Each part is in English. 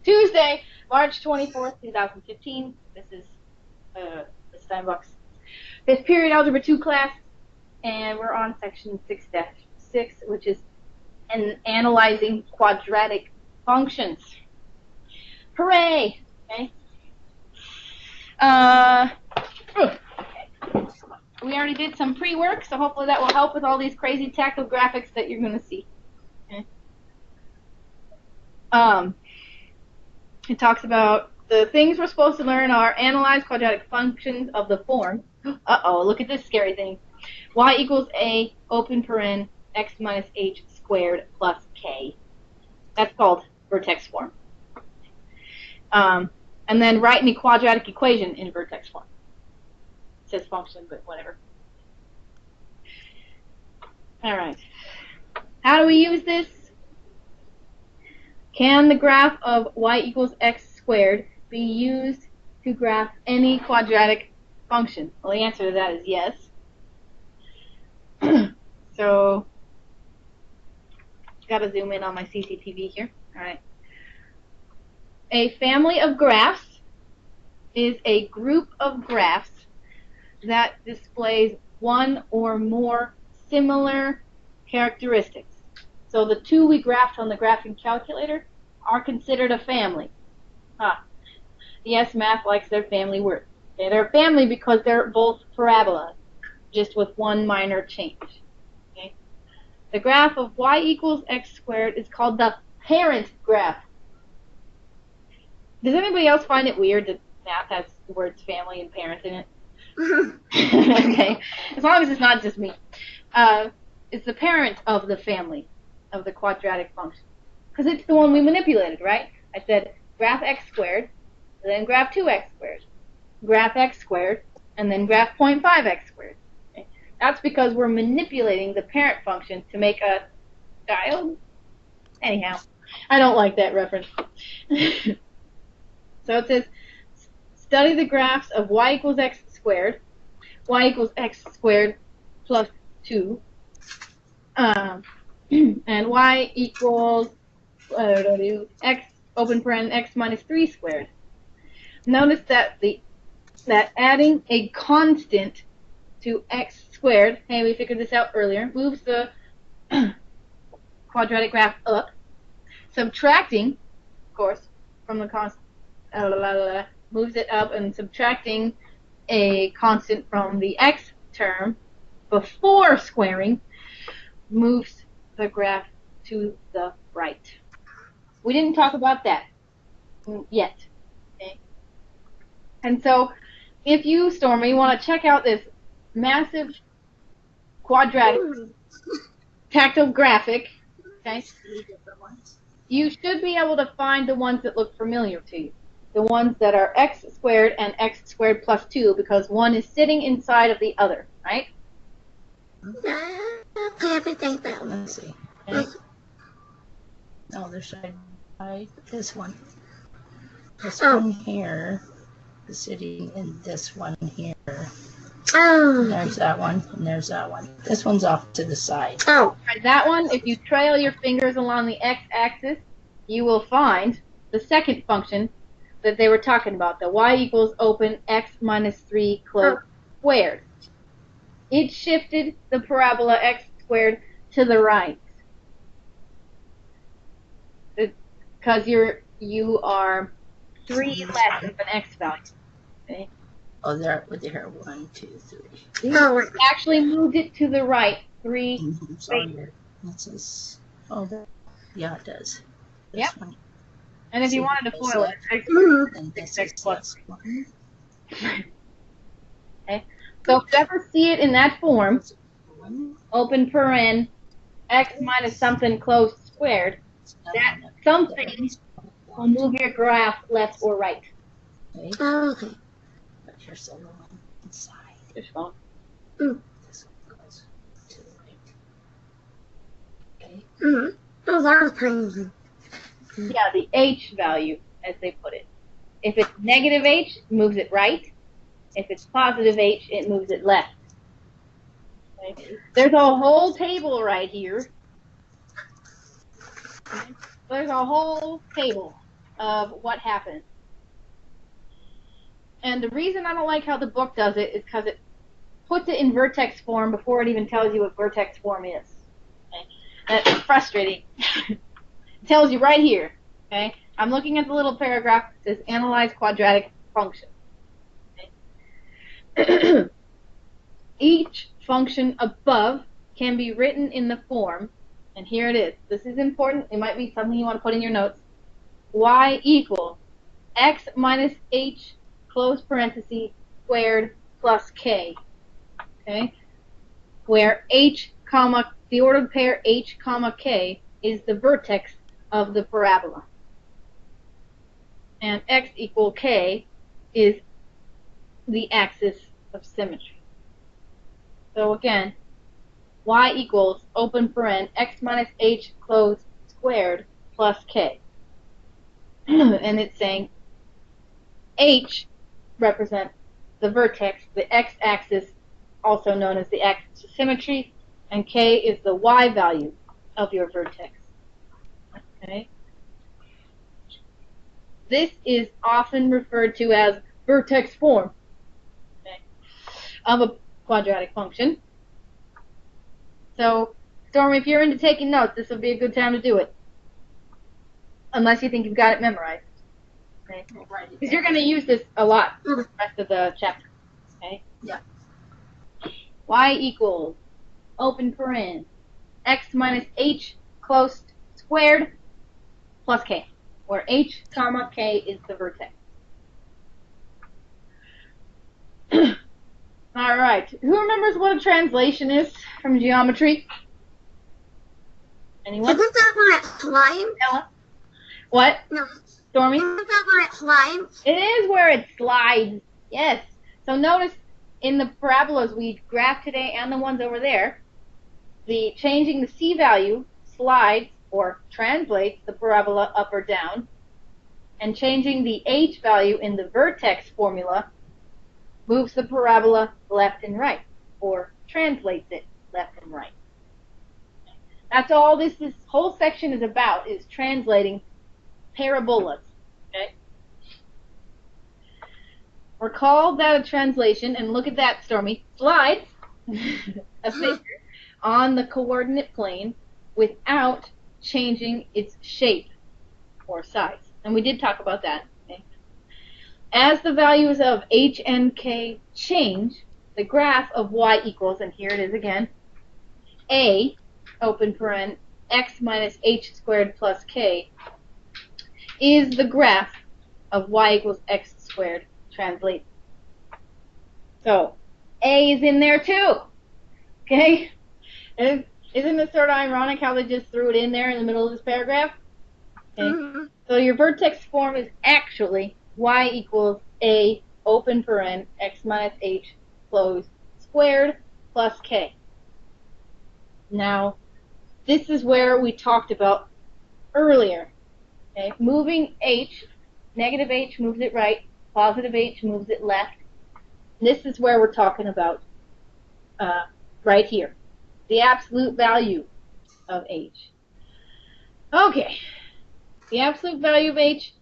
Tuesday, March 24th, 2015. This is Ms. Steinbach's 5th period Algebra 2 class, and we're on section 6-6, which is analyzing quadratic functions. Hooray! Okay. We already did some pre-work, so hopefully that will help with all these crazy tactile graphics that you're going to see. Okay. It talks about the things we're supposed to learn are analyze quadratic functions of the form. Uh-oh, look at this scary thing. Y equals A, open paren, x minus h squared plus k. That's called vertex form. And then write any quadratic equation in vertex form. It says function, but whatever. All right. How do we use this? Can the graph of y equals x squared be used to graph any quadratic function? Well, the answer to that is yes. So, got to zoom in on my CCTV here. All right. A family of graphs is a group of graphs that displays one or more similar characteristics. So the two we graphed on the graphing calculator are considered a family. Yes, math likes their family word. Okay, they're a family because they're both parabolas, just with one minor change. Okay? The graph of y equals x squared is called the parent graph. Does anybody else find it weird that math has the words family and parent in it? Okay, as long as it's not just me. It's the parent of the family of the quadratic function. Because it's the one we manipulated, right? I said graph x squared, then graph 2x squared, graph x squared, and then graph 0.5x squared. Okay? That's because we're manipulating the parent function to make a child. Anyhow, I don't like that reference. So it says, study the graphs of y equals x squared, y equals x squared plus 2, and y equals x open paren x minus 3 squared. Notice that that adding a constant to x squared, hey, we figured this out earlier, moves the quadratic graph up. Subtracting, of course, from the constant, moves it up, and subtracting a constant from the x term before squaring moves the graph to the right. We didn't talk about that yet. Okay? And so if you, Stormy, want to check out this massive quadratic tactile graphic, okay, you should be able to find the ones that look familiar to you. The ones that are x squared and x squared plus 2, because one is sitting inside of the other, right? Okay, everything that. Let's see. Okay. Oh, there's this one. This one here is sitting in this one here. Oh. There's that one, and there's that one. This one's off to the side. Oh. Right, that one, if you trail your fingers along the x-axis, you will find the second function that they were talking about, the y equals open x minus 3 closed squared. It shifted the parabola x squared to the right. Because you are 3 less of an x value. Okay? Oh, there, 1, 2, 3. No, it actually moved it to the right 3. Sorry, that says, oh, yeah, it does. This yep. One. And if you wanted to foil it, it's x plus 1. Okay. So if you ever see it in that form, open paren, x minus something closed squared, that something will move your graph left or right. Okay. Okay. But here's the one inside. Just phone. This one goes to the right. Okay. Oh, that was crazy. Yeah, the h value, as they put it. If it's negative h, it moves it right. If it's positive h, it moves it left. Okay. There's a whole table right here. Okay. So there's a whole table of what happens. And the reason I don't like how the book does it is because it puts it in vertex form before it even tells you what vertex form is. Okay? That's frustrating. It tells you right here. Okay? I'm looking at the little paragraph that says analyze quadratic function. Okay? Each function above can be written in the form, and here it is. This is important. It might be something you want to put in your notes. Y equals x minus h close parenthesis squared plus k. Okay? Where h comma, the ordered pair h comma k is the vertex of the parabola. And x equal k is the axis of symmetry. So again, y equals open paren x minus h closed squared plus k. And it's saying h represents the vertex, the x-axis, also known as the axis of symmetry, and k is the y value of your vertex. Okay? This is often referred to as vertex form, okay, of a quadratic function. So, Storm, if you're into taking notes, this would be a good time to do it. Unless you think you've got it memorized. Okay? Because you're going to use this a lot for the rest of the chapter. Okay? Yeah. Y equals, open paren, x minus h closed squared plus k, where h comma k is the vertex. All right. Who remembers what a translation is from geometry? Anyone? Isn't that when it slimes? Ella? What? No. Stormy? Isn't that when it slimes? It is where it slides. Yes. So notice in the parabolas we graphed today and the ones over there, the changing the c value slides or translates the parabola up or down, and changing the h value in the vertex formula moves the parabola left and right, or translates it left and right. That's all this whole section is about, is translating parabolas. Okay? Recall that a translation, and look at that, Stormy, slides a figure on the coordinate plane without changing its shape or size. And we did talk about that. Okay? As the values of h and k change, the graph of y equals, and here it is again, a, open paren, x minus h squared plus k, is the graph of y equals x squared translated. So, a is in there too. Okay? Isn't it sort of ironic how they just threw it in there in the middle of this paragraph? Okay. Mm-hmm. So your vertex form is actually y equals a, open paren, x minus h closed squared plus k. Now, this is where we talked about earlier. Okay? Moving h, negative h moves it right, positive h moves it left. This is where we're talking about right here. The absolute value of h. Okay. The absolute value of h,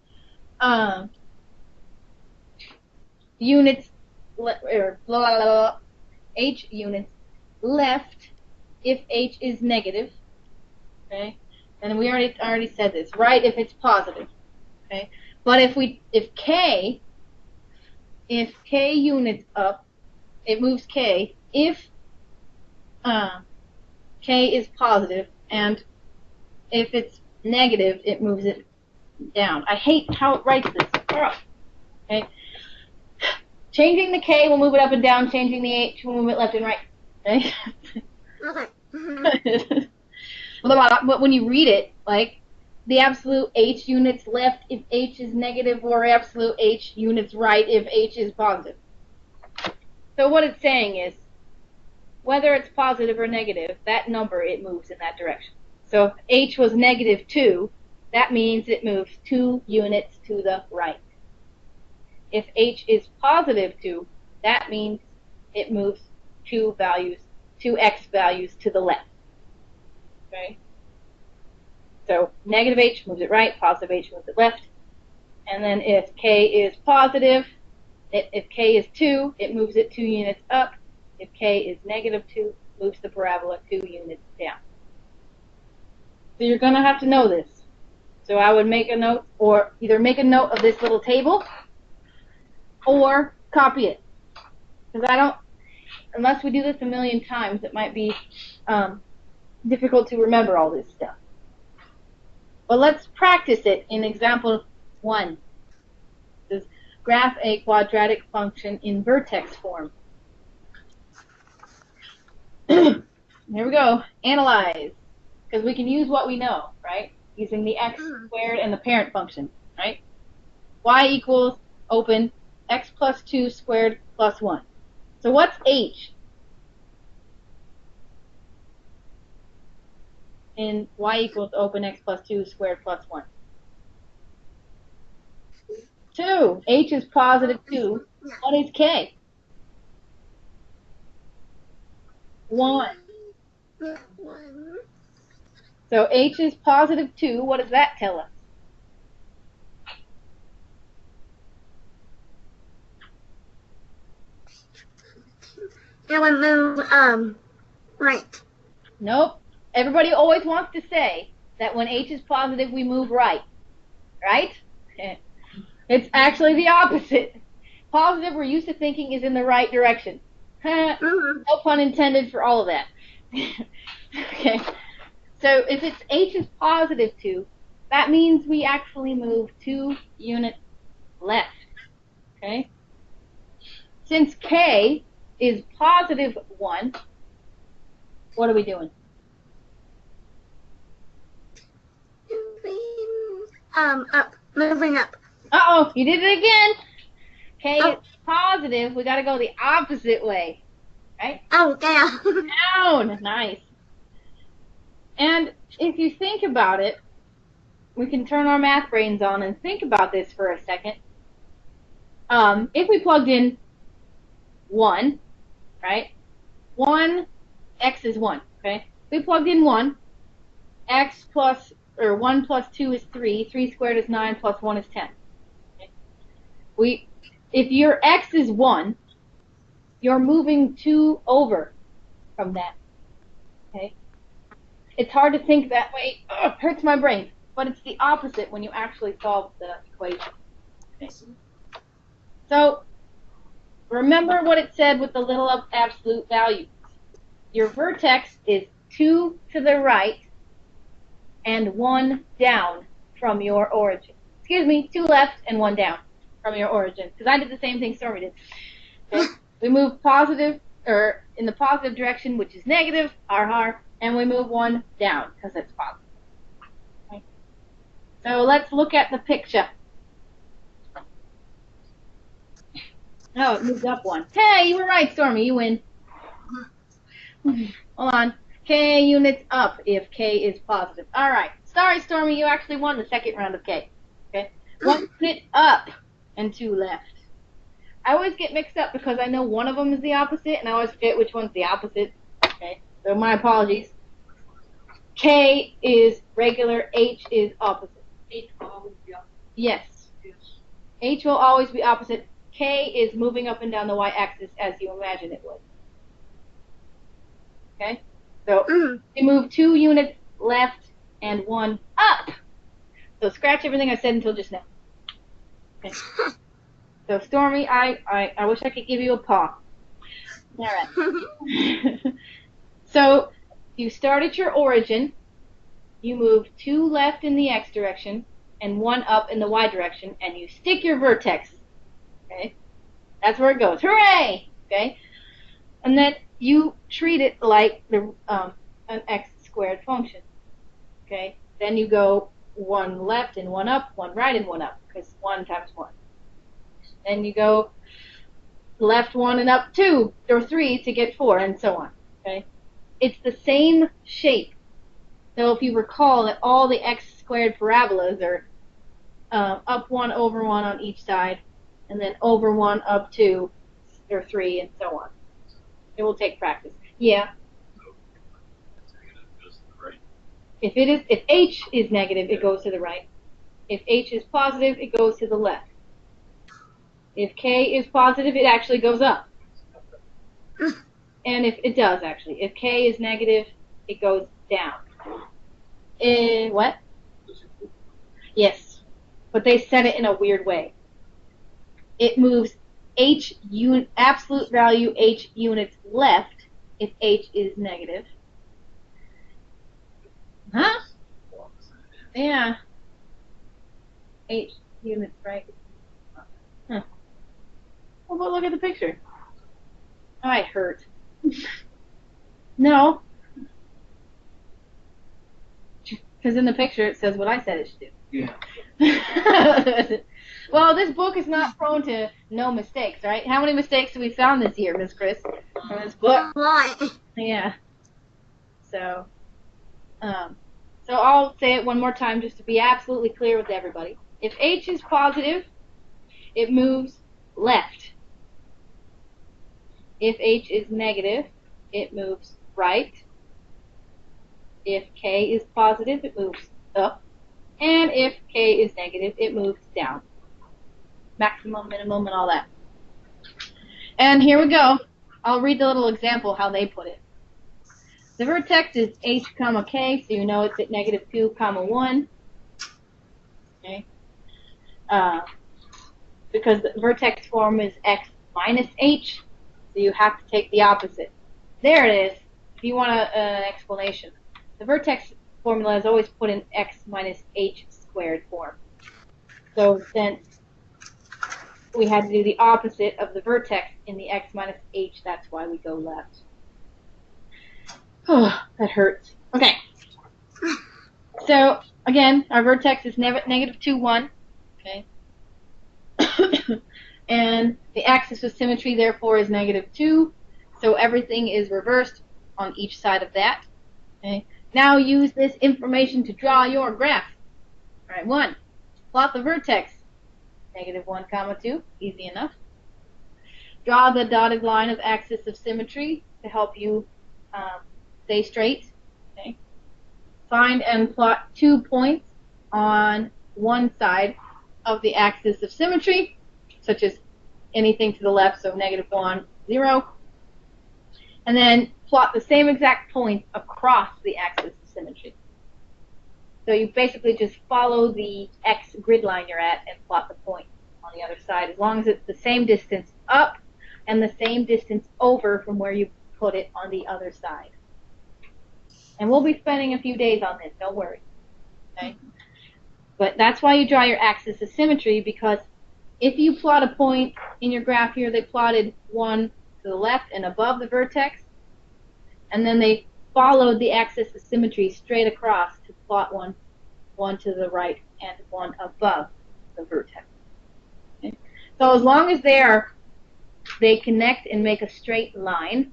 units, or blah, blah, blah, h units left if h is negative, okay? And we already said this, right, if it's positive, okay? But if k units up, it moves k if k is positive, and if it's negative, it moves it down. I hate how it writes this. Okay? Changing the k will move it up and down. Changing the h will move it left and right. Okay? Okay. Mm-hmm. But when you read it, like, the absolute h units left if h is negative, or absolute h units right if h is positive. So what it's saying is, whether it's positive or negative, that number, it moves in that direction. So if h was negative 2, that means it moves 2 units to the right. If h is positive 2, that means it moves 2 x values to the left. Okay? So negative h moves it right, positive h moves it left. And then if k is positive, if k is 2, it moves it 2 units up. If k is negative 2, moves the parabola 2 units down. So you're going to have to know this. So I would make a note, or either make a note of this little table, or copy it. Because I don't, unless we do this a million times, it might be difficult to remember all this stuff. But let's practice it in example 1. This is graph a quadratic function in vertex form. Here we go. Analyze. Because we can use what we know, right? Using the x squared and the parent function, right? Y equals, open, x plus 2 squared plus 1. So what's h? In y equals, open, x plus 2 squared plus 1. 2. H is positive 2. What is k? 1. So h is positive 2. What does that tell us? It would move, right. Nope. Everybody always wants to say that when h is positive, we move right. Right? It's actually the opposite. Positive, we're used to thinking, is in the right direction. No pun intended for all of that. Okay. So if it's h is positive 2, that means we actually move 2 units left. Okay? Since k is positive 1, what are we doing? Up. Moving up. Uh-oh, you did it again. K is positive. We got to go the opposite way. Right? Oh, down. Down. Nice. And if you think about it, we can turn our math brains on and think about this for a second. If we plugged in 1, right? 1, x is 1, okay? If we plugged in 1, x plus, or 1 plus 2 is 3, 3 squared is 9, plus 1 is 10. Okay? If your x is 1, you're moving 2 over from that, okay? It's hard to think that way. Ugh, hurts my brain. But it's the opposite when you actually solve the equation. Okay? So, remember what it said with the little absolute values. Your vertex is 2 to the right and 1 down from your origin. Excuse me, 2 left and 1 down from your origin. Because I did the same thing Stormy did. Okay? We move positive, or in the positive direction, which is negative, and we move 1 down, because it's positive. Okay? So let's look at the picture. Oh, it moved up 1. Hey, you were right, Stormy. You win. Hold on. K units up if K is positive. All right. Sorry, Stormy. You actually won the second round of K. Okay. 1 unit up and 2 left. I always get mixed up because I know one of them is the opposite, and I always forget which one's the opposite. Okay. So my apologies. K is regular. H is opposite. H will always be opposite. Yes. H will always be opposite. K is moving up and down the y-axis as you imagine it would. Okay? So we move 2 units left and 1 up. So scratch everything I said until just now. Okay. So Stormy, I wish I could give you a paw. All right. So you start at your origin. You move 2 left in the x direction and 1 up in the y direction, and you stick your vertex. Okay? That's where it goes. Hooray! Okay? And then you treat it like an x squared function. Okay? Then you go 1 left and 1 up, 1 right and 1 up, because 1 times 1. Then you go left 1 and up 2 or 3 to get 4, and so on. Okay? It's the same shape. So if you recall that all the x squared parabolas are up 1 over 1 on each side, and then over 1, up 2, or 3, and so on. It will take practice. Yeah. If h is negative, it goes to the right. If h is positive, it goes to the left. If k is positive, it actually goes up. And if it does, actually. If k is negative, it goes down. What? Yes. But they said it in a weird way. It moves absolute value h units left if h is negative. Huh? Yeah. H units, right? Huh. Well, but look at the picture. Oh, I hurt. No. Because in the picture it says what I said it should do. Yeah. Well, this book is not prone to no mistakes, right? How many mistakes have we found this year, Miss Chris, from this book? A lot. Yeah. So I'll say it one more time just to be absolutely clear with everybody. If h is positive, it moves left. If h is negative, it moves right. If k is positive, it moves up. And if k is negative, it moves down. Maximum, minimum, and all that. And here we go. I'll read the little example how they put it. The vertex is h comma k, so you know it's at negative 2 comma 1. Okay. Because the vertex form is x minus h, so you have to take the opposite. There it is. If you want an explanation. The vertex formula is always put in x minus h squared form. So since we had to do the opposite of the vertex in the x minus h, that's why we go left. Oh, that hurts. Okay. So, again, our vertex is negative 2, 1. Okay. And the axis of symmetry, therefore, is negative 2. So everything is reversed on each side of that. Okay. Now use this information to draw your graph. All right, 1. Plot the vertex. Negative 1 comma 2. Easy enough. Draw the dotted line of axis of symmetry to help you stay straight. Okay. Find and plot 2 points on one side of the axis of symmetry, such as anything to the left, so negative 1, 0. And then plot the same exact point across the axis of symmetry. So you basically just follow the x grid line you're at and plot the point on the other side, as long as it's the same distance up and the same distance over from where you put it on the other side. And we'll be spending a few days on this, don't worry. Okay? But that's why you draw your axis of symmetry, because if you plot a point in your graph here, they plotted one to the left and above the vertex, and then they followed the axis of symmetry straight across to plot one to the right and one above the vertex. Okay? So as long as they connect and make a straight line,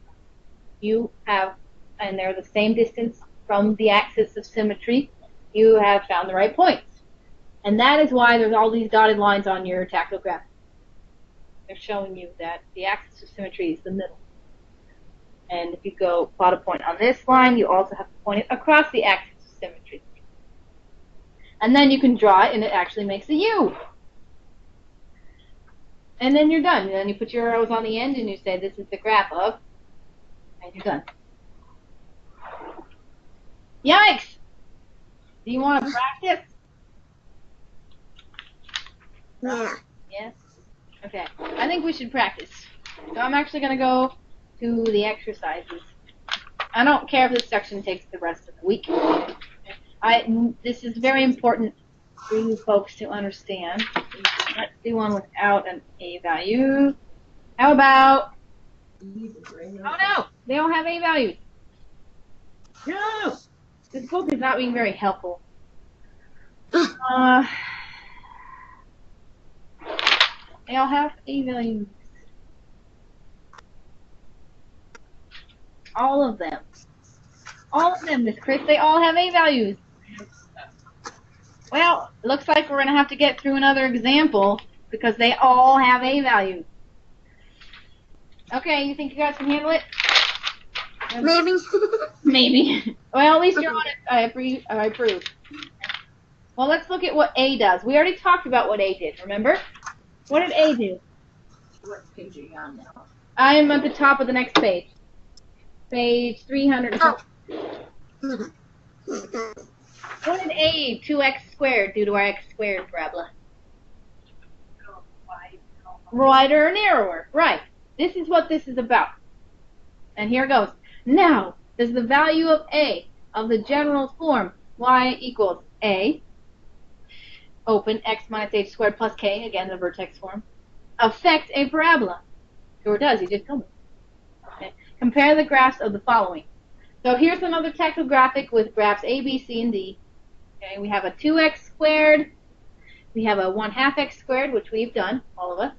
you have, and they're the same distance from the axis of symmetry, you have found the right points. And that is why there's all these dotted lines on your tactograph. They're showing you that the axis of symmetry is the middle. And if you go plot a point on this line, you also have to point it across the axis of symmetry. And then you can draw it, and it actually makes a U. And then you're done. And then you put your arrows on the end, and you say, this is the graph of, and you're done. Yikes! Do you want to practice? Yeah. Yes? Okay. I think we should practice. So I'm actually going to go to the exercises. I don't care if this section takes the rest of the week. This is very important for you folks to understand. Let's do one without an A value. How about... Oh no! They don't have A values. No! This book is not being very helpful. They all have A values. All of them. All of them, Miss Chris, they all have A values. Well, it looks like we're going to have to get through another example because they all have A values. Okay, you think you guys can handle it? Maybe. Maybe. Well, at least you're on it. I approve. Well, let's look at what A does. We already talked about what A did, remember? What did A do? What page are you on now? I'm at the top of the next page. Page 300. Oh. What did A, 2x squared, do to our x squared parabola? Wider or narrower. Right. This is what this is about. And here goes. Now, does the value of A of the general form y equals A, open, x minus h squared plus k, again the vertex form, affect a parabola? Sure does. You just told me. Okay. Compare the graphs of the following. So here's another technical graphic with graphs A, B, C, and D. Okay, we have a 2x squared. We have a 1/2 x squared, which we've done, all of us.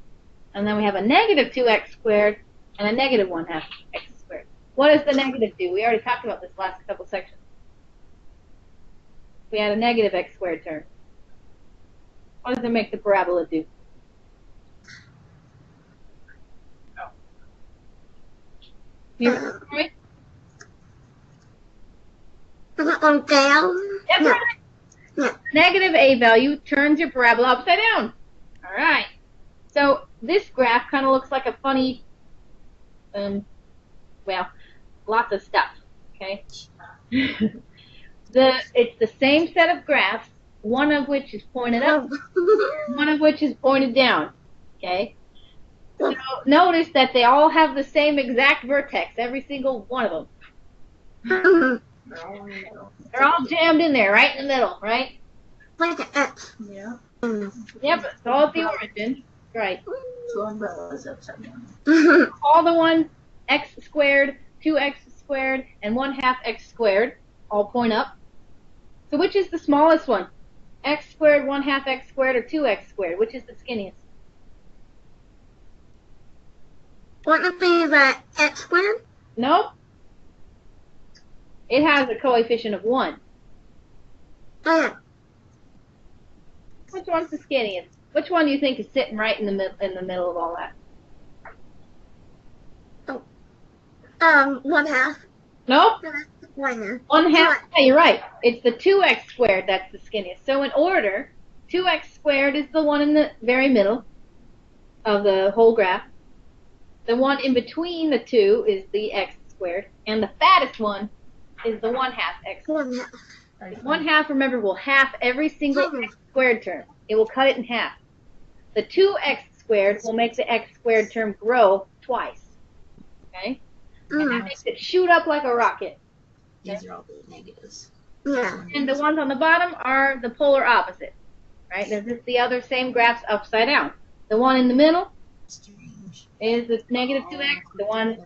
And then we have a negative 2x squared and a negative 1/2 x squared. What does the negative do? We already talked about this last couple sections. We had a negative x squared term. What does it make the parabola do? You remember, Troy? Does it go down? That's right. Yeah. Negative A value turns your parabola upside down. All right. So this graph kind of looks like a funny, well, lots of stuff. Okay. It's the same set of graphs, one of which is pointed up, one of which is pointed down. Okay. So notice that they all have the same exact vertex, every single one of them. They're all jammed in there, right in the middle, right? Like an X. Yeah. Yep, it's all at the origin. Right. Two umbrellas upside down. All the ones, x squared, 2x squared, and 1/2 x squared, all point up. So which is the smallest one? X squared, 1/2 x squared, or 2x squared? Which is the skinniest? Wouldn't it be the X squared? Nope. It has a coefficient of 1. Oh, yeah. Which one's the skinniest? Which one do you think is sitting right in the middle of all that? 1/2. Nope. 1/2. 1/2. Yeah, you're right. It's the 2x squared that's the skinniest. So in order, 2x squared is the one in the very middle of the whole graph. The one in between the two is the x squared, and the fattest one is the 1/2 x squared. 1/2. 1/2, remember, will half every single x squared term. It will cut it in half. The 2x squared will make the x squared term grow twice. Okay? And that makes it shoot up like a rocket. These are all the negatives. Yeah. And the ones on the bottom are the polar opposite. Right? This is the other same graphs upside down. The one in the middle Strange. is the negative 2x. The one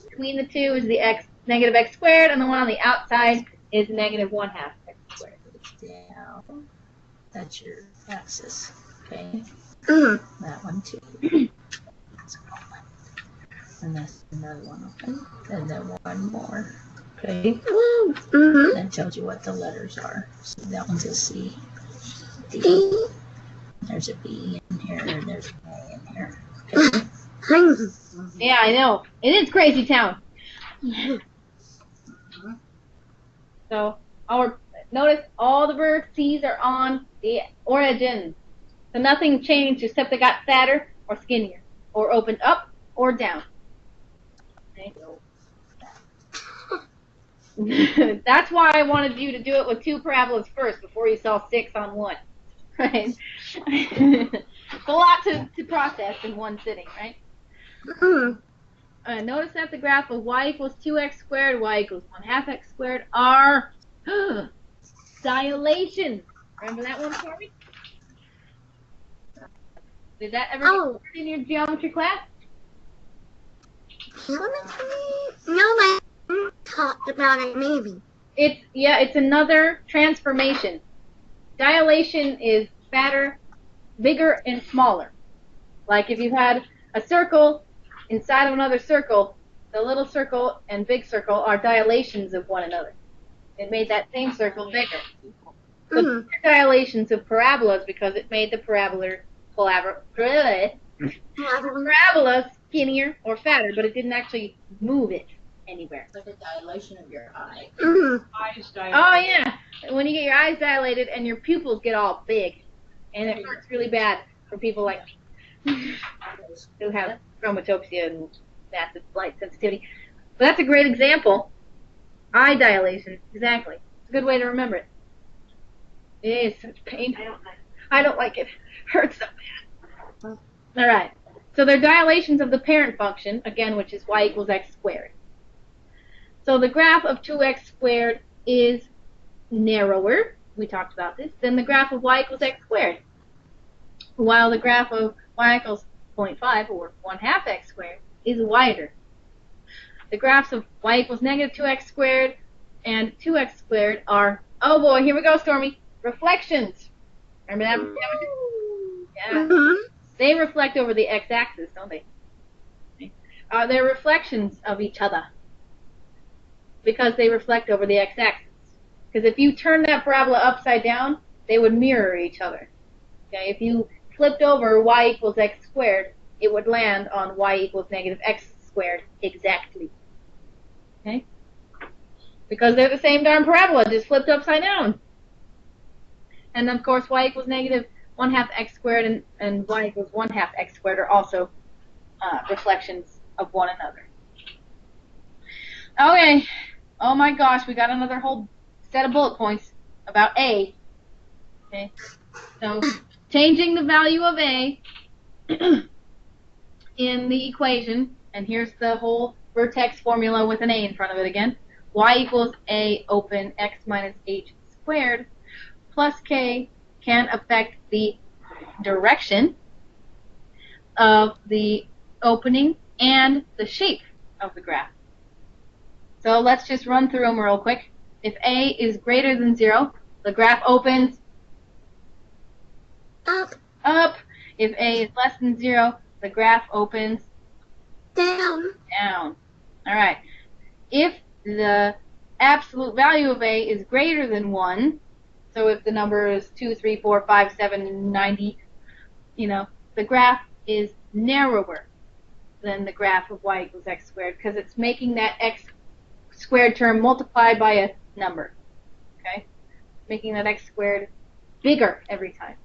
between the two is the negative x squared, and the one on the outside is negative 1/2 x squared. Down. That's your axis. Okay. Mm-hmm. That one too. That's one. And that's another one open. And then one more. Okay. Mm-hmm. That tells you what the letters are. So that one's a C. D. There's a B in here, and there's an A in here. Okay. Yeah, I know. It is crazy town. So notice all the vertices are on the origin. So nothing changed except they got fatter or skinnier, or opened up or down. Okay. That's why I wanted you to do it with 2 parabolas first before you saw 6 on 1. Right? It's a lot to process in one sitting, right? Mm-hmm. Notice that the graph of y equals 2x squared, y equals 1/2 x squared are dilation. Remember that one for me? Did that ever get in your geometry class? Geometry? No, I talked about it maybe. It's another transformation. Dilation is fatter, bigger, and smaller. Like if you had a circle inside of another circle, the little circle and big circle are dilations of one another. It made that same circle bigger. So these are dilations of parabolas because it made the parabola skinnier or fatter, but it didn't actually move it anywhere. It's like a dilation of your eye. Mm-hmm. Oh, yeah. When you get your eyes dilated and your pupils get all big. And it hurts really bad for people like me who have chromatopsia and massive light sensitivity. But that's a great example. Eye dilation, exactly. It's a good way to remember it. It is such pain. I don't like it. Hurts so bad. All right. So they're dilations of the parent function, again, which is y equals x squared. So the graph of 2x squared is narrower, we talked about this, than the graph of y equals x squared. While the graph of y equals 0.5, or 1/2 x squared, is wider. The graphs of y equals negative 2x squared and 2x squared are, oh boy, here we go, Stormy, reflections. Remember that? Yeah. Mm-hmm. They reflect over the x-axis, don't they? They're reflections of each other because they reflect over the x-axis. Because if you turn that parabola upside down, they would mirror each other. Okay? If you flipped over y equals x squared, it would land on y equals negative x squared exactly. Okay? Because they're the same darn parabola, just flipped upside down. And of course, y equals negative 1/2 x squared and y equals 1/2 x squared are also reflections of one another. Okay. Oh my gosh, we got another whole set of bullet points about A. Okay. So, changing the value of A in the equation, and here's the whole vertex formula with an A in front of it again. Y equals A open x minus h squared plus k can affect the direction of the opening and the shape of the graph. So let's just run through them real quick. If A is greater than 0, the graph opens up. If A is less than 0, the graph opens Down. All right. If the absolute value of A is greater than 1, so if the number is 2, 3, 4, 5, 7, 90, the graph is narrower than the graph of y equals x squared because it's making that x squared term multiplied by a number. Okay? Making that x squared bigger every time.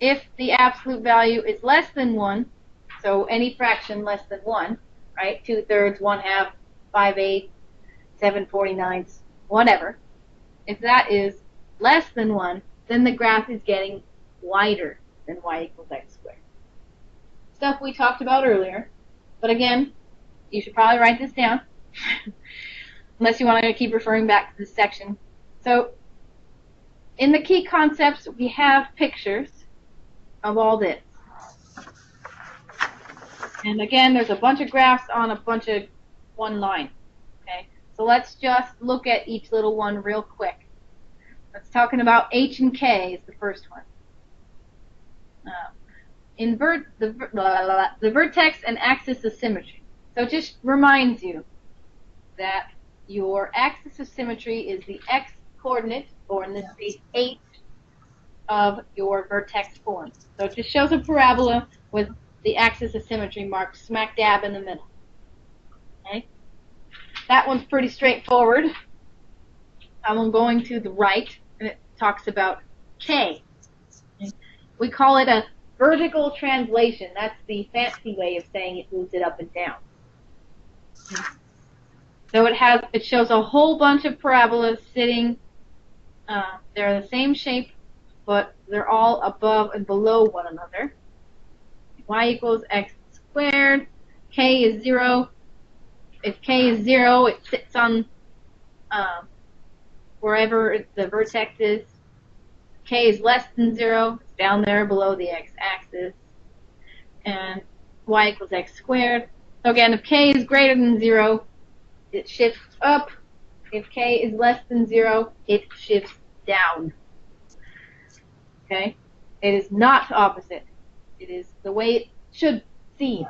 If the absolute value is less than 1, so any fraction less than 1, right? 2/3, 1/2, 5/8, 7/49, whatever. If that is less than 1, then the graph is getting wider than y equals x squared. Stuff we talked about earlier. But again, you should probably write this down. Unless you want to keep referring back to this section. So, in the key concepts, we have pictures of all this. And again, there's a bunch of graphs on a bunch of one line. Okay, so let's just look at each little one real quick. Let's talking about H and K is the first one. Invert the vertex and axis of symmetry. So it just reminds you that your axis of symmetry is the x coordinate, or in this case H, of your vertex form. So it just shows a parabola with the axis of symmetry marked smack dab in the middle. Okay? That one's pretty straightforward. I'm going to the right, and it talks about K. Okay? We call it a vertical translation. That's the fancy way of saying it moves it up and down. Okay? So it shows a whole bunch of parabolas sitting. They're the same shape, but they're all above and below one another. Y equals x squared. K is 0. If K is 0, it sits on wherever the vertex is. K is less than 0. It's down there below the x-axis. And y equals x squared. So again, if K is greater than 0, it shifts up. If K is less than 0, it shifts down. Okay? It is not opposite. It is the way it should seem.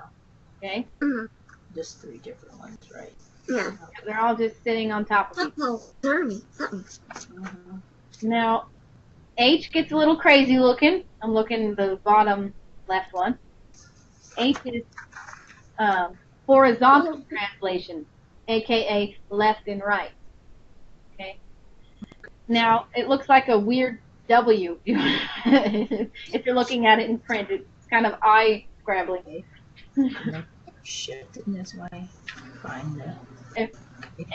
Okay? Mm-hmm. Just 3 different ones, right? Yeah. They're all just sitting on top of each other. Oh, Jeremy, something. Now, H gets a little crazy looking. I'm looking at the bottom left one. H is horizontal translation. aka left and right. Okay. Now it looks like a weird W if you're looking at it in print. It's kind of eye scrambling. Shift in this way. Find the. If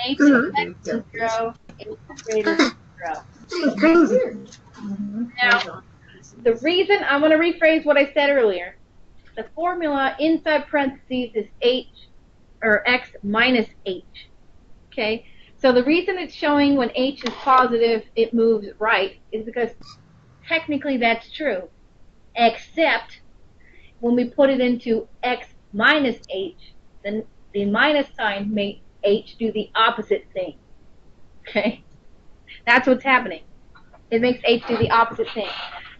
H is less than 0, H is greater than 0. Now, the reason, I'm going to rephrase what I said earlier. The formula inside parentheses is H, or X minus H. Okay? So the reason it's showing when H is positive, it moves right, is because technically that's true. Except when we put it into X minus H, then the minus sign makes H do the opposite thing. Okay? That's what's happening. It makes H do the opposite thing.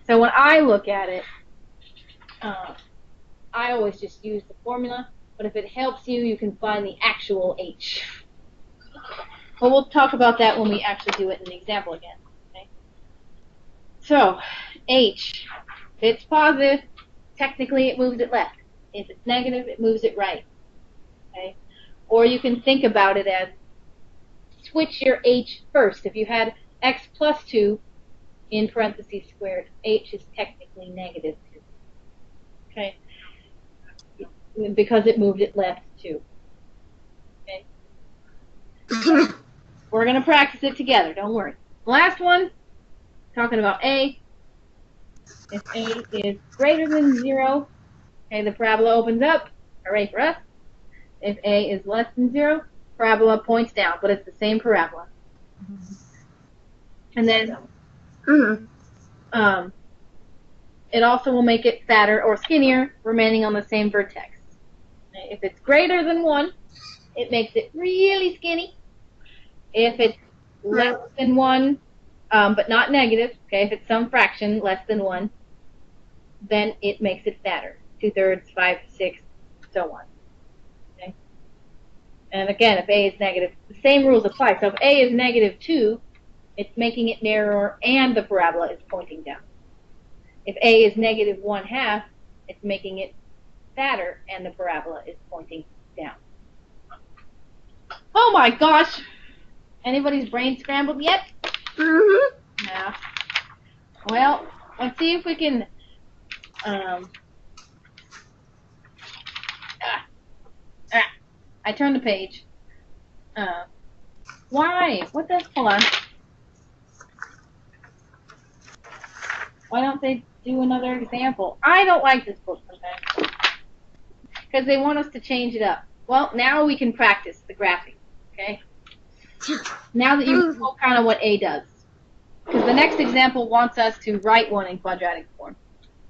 So when I look at it, I always just use the formula, but if it helps you, you can find the actual H. But we'll talk about that when we actually do it in the example again. Okay? So, H, if it's positive, technically it moves it left. If it's negative, it moves it right. Okay? Or you can think about it as switch your H first. If you had X plus 2 in parentheses squared, H is technically negative 2. Okay? Because it moved it left 2. Okay? We're going to practice it together, don't worry. Last one, talking about A. If A is greater than 0, okay, the parabola opens up. Hooray for us. If A is less than 0, parabola points down, but it's the same parabola. And then it also will make it fatter or skinnier, remaining on the same vertex. Okay, if it's greater than 1, it makes it really skinny. If it's less than 1, but not negative, okay, if it's some fraction less than 1, then it makes it fatter. 2/3, 5/6, so on. Okay? And again, if A is negative, the same rules apply. So if A is negative 2, it's making it narrower and the parabola is pointing down. If A is negative 1/2, it's making it fatter and the parabola is pointing down. Oh my gosh! Anybody's brain scrambled yet? Yeah. Well, let's see if we can. I turned the page. Why? What the? Hold on. Why don't they do another example? I don't like this book sometimes because they want us to change it up. Well, now we can practice the graphing. Okay. Now that you know kind of what A does. Because the next example wants us to write one in quadratic form,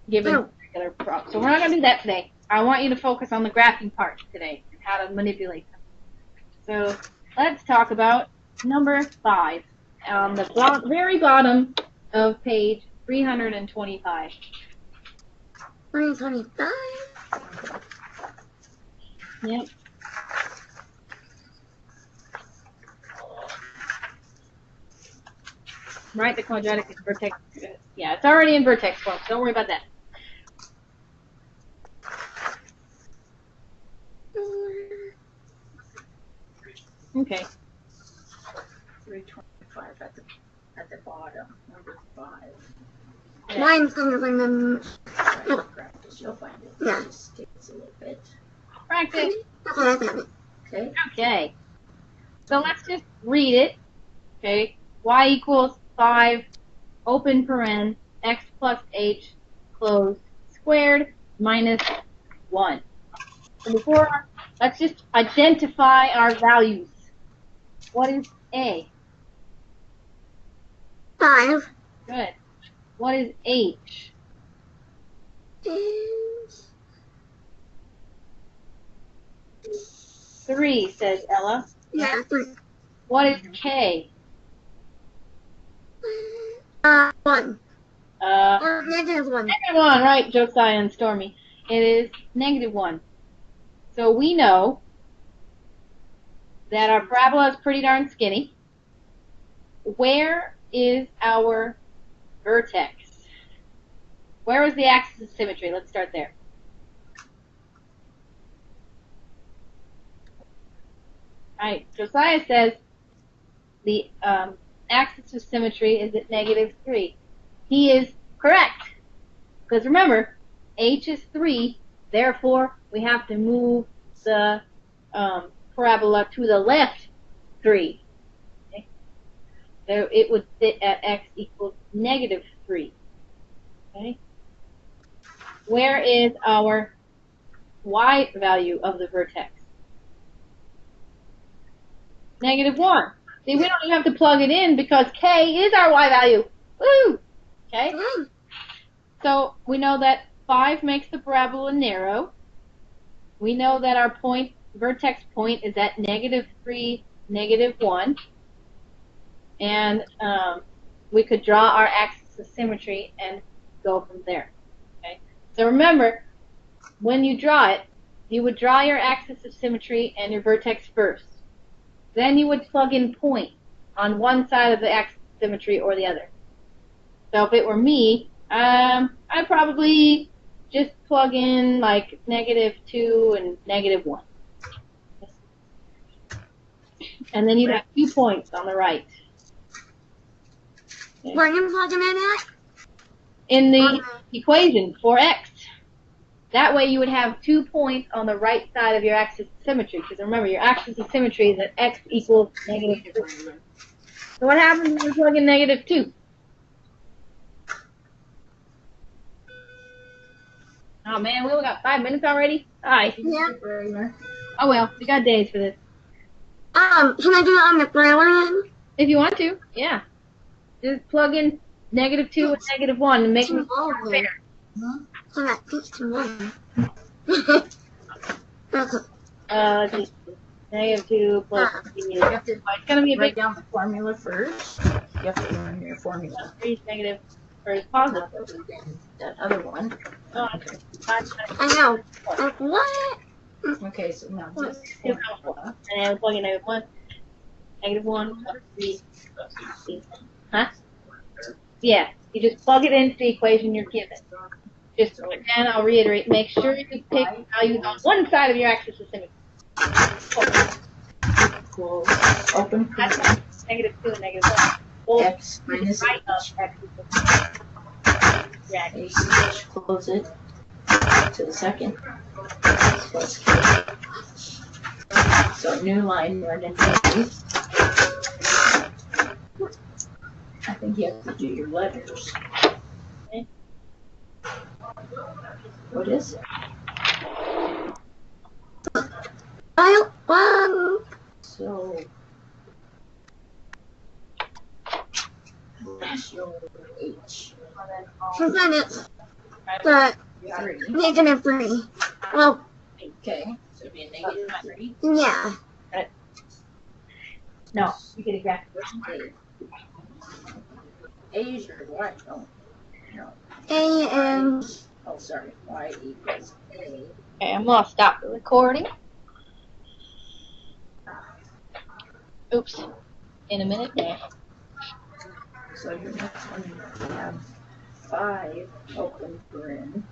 given regular props. So we're not going to do that today. I want you to focus on the graphing part today and how to manipulate them. So let's talk about number 5 on the very bottom of page 325. 325? Yep. Right, the quadratic is vertex. Yeah, it's already in vertex form, so don't worry about that. Okay. 325 at the bottom, number 5. Mine's going to remember. Practice, you'll find it. Yeah. It just takes a little bit. Practice. Okay. Okay. So let's just read it. Okay. Y equals 5, open paren, x plus h, close, squared, minus 1. So before, let's just identify our values. What is A? 5 Good. What is H? is 3, says Ella. yeah, 3. What is K? 1. Or negative 1. Negative 1, right, Josiah and Stormy. It is negative 1. So we know that our parabola is pretty darn skinny. Where is our vertex? Where is the axis of symmetry? Let's start there. Alright, Josiah says the axis of symmetry is at -3. He is correct. Because remember, h is 3, therefore we have to move the parabola to the left 3. Okay? So it would sit at x equals -3. Okay? Where is our y value of the vertex? -1. See, we don't even have to plug it in because k is our y value. Woo! Okay? So we know that 5 makes the parabola narrow. We know that our vertex point is at -3, -1. And we could draw our axis of symmetry and go from there. Okay? So remember, when you draw it, you would draw your axis of symmetry and your vertex first. Then you would plug in point on one side of the axis of symmetry or the other. So if it were me, I'd probably just plug in like -2 and -1. And then you'd have 2 points on the right. Okay. Where are you plugging in at? In the equation for x. That way you would have 2 points on the right side of your axis of symmetry. Because remember, your axis of symmetry is at x equals -3. So what happens when you plug in -2? Oh man, we only got 5 minutes already? Alright. Yeah. Oh well, we got days for this. Can I do it on the Braille? If you want to, yeah. Just plug in -2 and -1 and make it fair. Let's see. -2 plus You have to it's gonna be a write big down the formula first. You have to learn your formula. 3 negative or is positive. That other one. Oh, okay. I know. Like, what? Okay, so now just And then we plug in -1. -1 plus 3. Huh? Yeah, you just plug it into the equation you're given. Just again, I'll reiterate, make sure you pick values on one side of your axis of symmetry. equals open That's parentheses, -2 and -1. Both x minus right of h. axis of symmetry. Yeah. H, close it to the second. Plus k. So new line underneath. I think you have to do your letters. Okay. What is it? So what's your h? Then it's the 3. -3. Well, Okay, so it'd be a -3. yeah. No, you get exactly. A is your what? Oh, no. A and Oh, sorry. Y equals A. Okay, I'm gonna stop the recording. Oops. In a minute there. So your next one, you have 5 open paren.